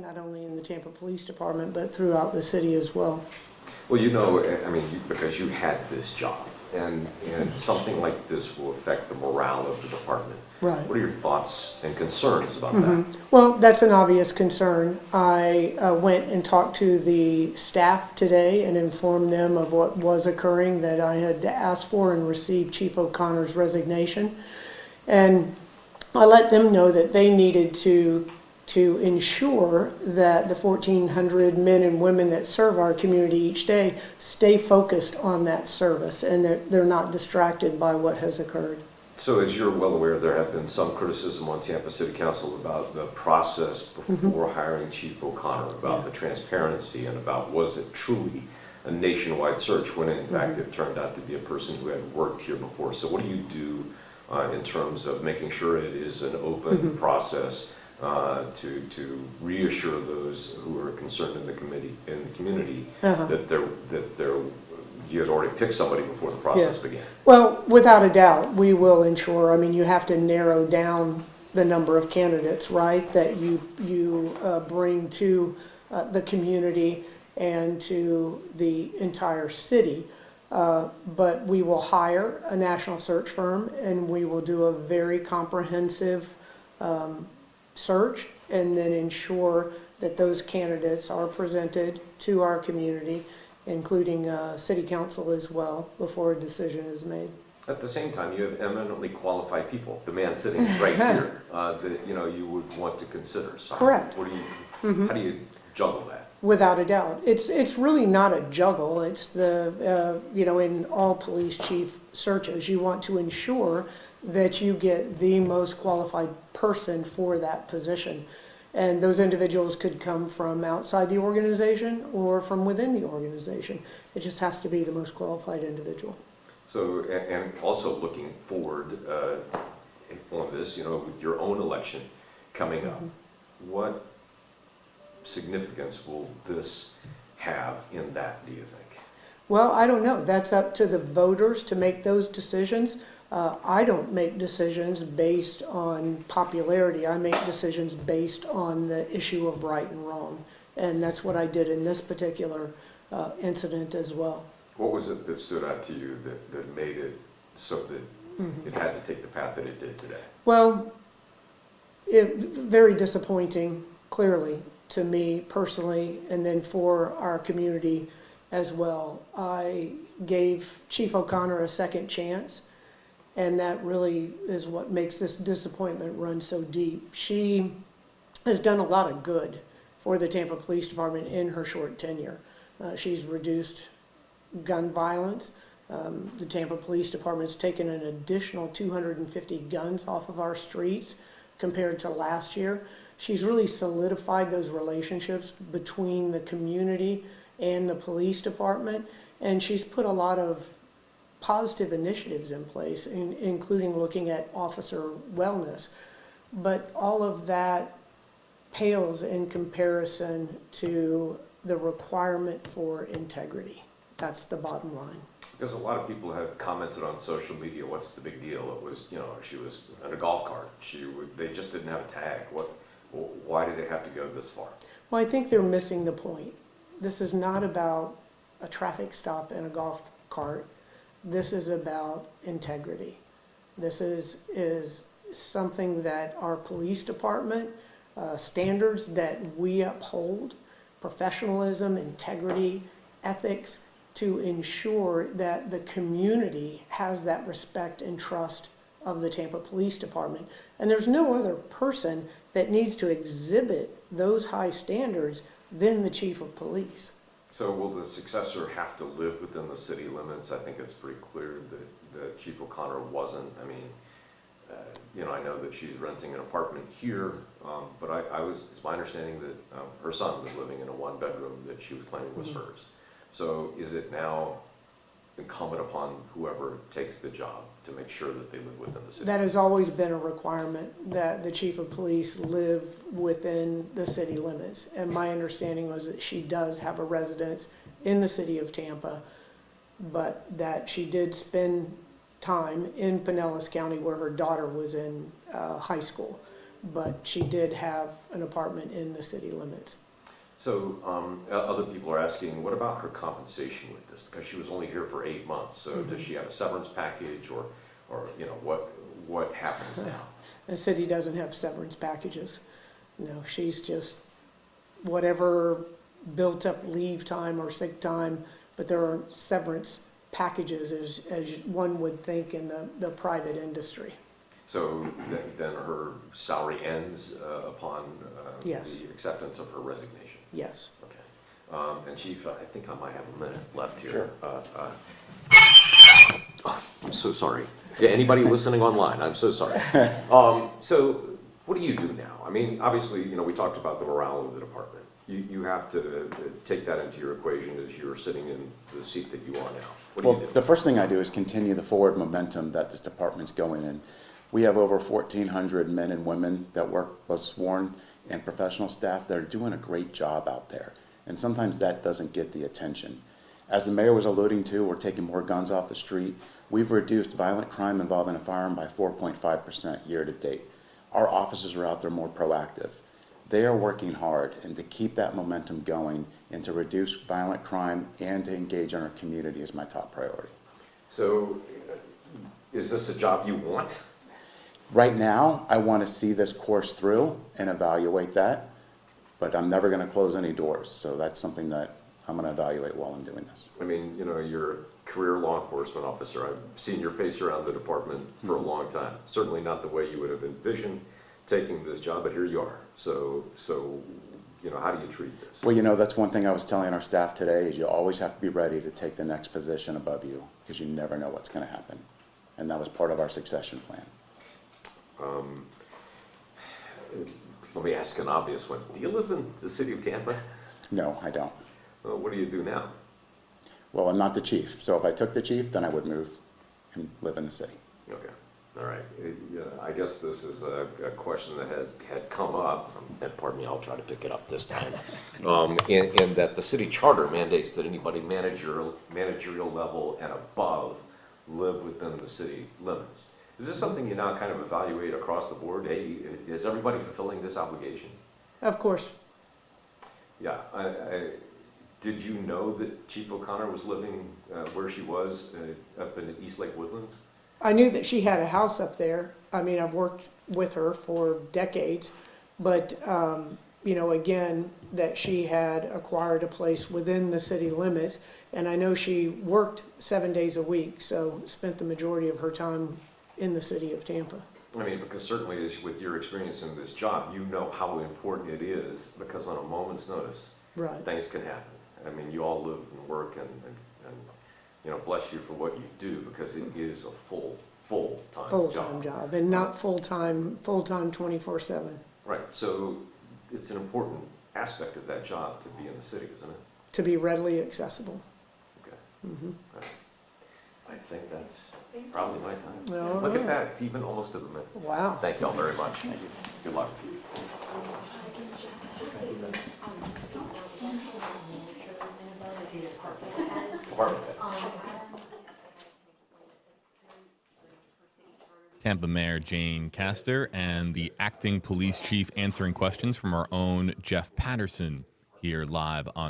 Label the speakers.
Speaker 1: not only in the Tampa Police Department, but throughout the city as well.
Speaker 2: Well, you know, I mean, because you had this job, and something like this will affect the morale of the department.
Speaker 1: Right.
Speaker 2: What are your thoughts and concerns about that?
Speaker 1: Well, that's an obvious concern. I went and talked to the staff today and informed them of what was occurring, that I had asked for and received Chief O'Connor's resignation. And I let them know that they needed to ensure that the 1,400 men and women that serve our community each day stay focused on that service, and they're not distracted by what has occurred.
Speaker 2: So as you're well aware, there have been some criticism on Tampa City Council about the process before hiring Chief O'Connor, about the transparency, and about was it truly a nationwide search when in fact it turned out to be a person who had worked here before. So what do you do in terms of making sure it is an open process to reassure those who are concerned in the community that you had already picked somebody before the process began?
Speaker 1: Well, without a doubt, we will ensure. I mean, you have to narrow down the number of candidates, right, that you bring to the community and to the entire city. But we will hire a national search firm, and we will do a very comprehensive search, and then ensure that those candidates are presented to our community, including city council as well, before a decision is made.
Speaker 2: At the same time, you have eminently qualified people, the man sitting right here, that you would want to consider. So
Speaker 1: Correct.
Speaker 2: What do you, how do you juggle that?
Speaker 1: Without a doubt. It's really not a juggle. It's the, in all police chief searches, you want to ensure that you get the most qualified person for that position. And those individuals could come from outside the organization or from within the organization. It just has to be the most qualified individual.
Speaker 2: So, and also looking forward on this, with your own election coming up, what significance will this have in that, do you think?
Speaker 1: Well, I don't know. That's up to the voters to make those decisions. I don't make decisions based on popularity. I make decisions based on the issue of right and wrong. And that's what I did in this particular incident as well.
Speaker 2: What was it that stood out to you that made it so that it had to take the path that it did today?
Speaker 1: Well, very disappointing, clearly, to me personally, and then for our community as well. I gave Chief O'Connor a second chance, and that really is what makes this disappointment run so deep. She has done a lot of good for the Tampa Police Department in her short tenure. She's reduced gun violence. The Tampa Police Department's taken an additional 250 guns off of our streets compared to last year. She's really solidified those relationships between the community and the police department, and she's put a lot of positive initiatives in place, including looking at officer wellness. But all of that pales in comparison to the requirement for integrity. That's the bottom line.
Speaker 2: Because a lot of people have commented on social media, what's the big deal? It was, she was in a golf cart. They just didn't have a tag. Why did it have to go this far?
Speaker 1: Well, I think they're missing the point. This is not about a traffic stop in a golf cart. This is about integrity. This is something that our police department, standards that we uphold, professionalism, integrity, ethics, to ensure that the community has that respect and trust of the Tampa Police Department. And there's no other person that needs to exhibit those high standards than the Chief of Police.
Speaker 2: So will the successor have to live within the city limits? I think it's pretty clear that Chief O'Connor wasn't. I mean, I know that she's renting an apartment here, but it's my understanding that her son was living in a one-bedroom that she was claiming was hers. So is it now incumbent upon whoever takes the job to make sure that they live within the city?
Speaker 1: That has always been a requirement, that the Chief of Police live within the city limits. And my understanding was that she does have a residence in the city of Tampa, but that she did spend time in Pinellas County where her daughter was in high school. but she did have an apartment in the city limits.
Speaker 2: So other people are asking, what about her compensation with this? Because she was only here for 8 months. So does she have a severance package, or what happens now?
Speaker 1: The city doesn't have severance packages. No, she's just whatever built up leave time or sick time, but there are severance packages as one would think in the private industry.
Speaker 2: So then her salary ends upon
Speaker 1: Yes.
Speaker 2: the acceptance of her resignation?
Speaker 1: Yes.
Speaker 2: Okay. And Chief, I think I might have a minute left here.
Speaker 3: Sure.
Speaker 2: I'm so sorry. Yeah, anybody listening online, I'm so sorry. So what do you do now? I mean, obviously, we talked about the morale of the department. You have to take that into your equation as you're sitting in the seat that you are now. What do
Speaker 3: Well,
Speaker 2: you do?
Speaker 3: the first thing I do is continue the forward momentum that this department's going in. We have over 1,400 men and women that work, both sworn and professional staff, that are doing a great job out there. And sometimes that doesn't get the attention. As the mayor was alluding to, we're taking more guns off the street. We've reduced violent crime involving a firearm by 4.5% year to date. Our officers are out there more proactive. They are working hard, and to keep that momentum going and to reduce violent crime and to engage in our community is my top priority.
Speaker 2: So is this a job you want?
Speaker 3: Right now, I want to see this course through and evaluate that, but I'm never going to close any doors. So that's something that I'm going to evaluate while I'm doing this.
Speaker 2: I mean, you're a career law enforcement officer. I've seen your face around the department for a long time. Certainly not the way you would have envisioned taking this job, but here you are. So how do you treat this?
Speaker 3: Well, that's one thing I was telling our staff today is you always have to be ready to take the next position above you because you never know what's going to happen. And that was part of our succession plan.
Speaker 2: Let me ask an obvious one. Do you live in the city of Tampa?
Speaker 3: No, I don't.
Speaker 2: Well, what do you do now?
Speaker 3: Well, I'm not the chief. So if I took the chief, then I would move and live in the city.
Speaker 2: Okay, all right. I guess this is a question that had come up, and pardon me, I'll try to pick it up this time. In that the city charter mandates that anybody managerial level and above live within the city limits. Is this something you now kind of evaluate across the board? Hey, is everybody fulfilling this obligation?
Speaker 1: Of course.
Speaker 2: Yeah, did you know that Chief O'Connor was living where she was up in East Lake Woodlands?
Speaker 1: I knew that she had a house up there. I mean, I've worked with her for decades, but, again, that she had acquired a place within the city limits. And I know she worked 7 days a week, so spent the majority of her time in the city of Tampa.
Speaker 2: I mean, because certainly with your experience in this job, you know how important it is, because on a moment's notice,
Speaker 1: Right.
Speaker 2: things can happen. I mean, you all live and work and bless you for what you do, because it is a full-time job.
Speaker 1: Full-time job, and not full-time 24/7.
Speaker 2: Right, so it's an important aspect of that job to be in the city, isn't it?
Speaker 1: To be readily accessible.
Speaker 2: Okay.
Speaker 1: Mhm.
Speaker 2: All right. I think that's probably my time.
Speaker 1: All
Speaker 2: Look at
Speaker 1: right.
Speaker 2: that, it's even almost to the minute.
Speaker 1: Wow.
Speaker 2: Thank you all very much. Good luck. Department heads.
Speaker 4: Tampa Mayor Jane Castor and the acting police chief answering questions from our own Jeff Patterson here live on